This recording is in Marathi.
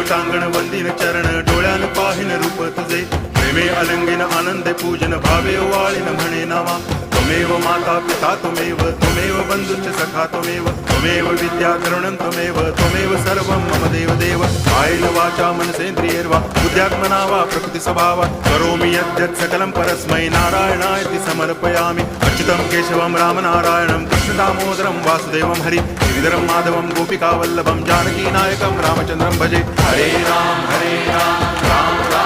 टांगण वंदिन चरण डोळ्यान पाहिन रूप तुझे प्रेमे अलंगिन आनंदे पूजन भावे वाळीन म्हणे नावा त्वमेव माता पिता त्वमेव बंधुश्च सखा त्वमेव विद्या करुणं त्वमेव सर्वं मम देव कायेन वाचा मनसेन्द्रियैर्वा बुद्ध्यात्मना वा प्रकृति स्वभावात् करोमि यद्यत् सकलं परस्मै नारायणायति समर्पयामि अच्युतं केशवं रामनारायणं कृष्णदामोदरं वासुदेवं हरि गिरिधरं माधवं गोपिकावल्लभं जानकीनायकं रामचन्द्रं भजे हरे राम राम राम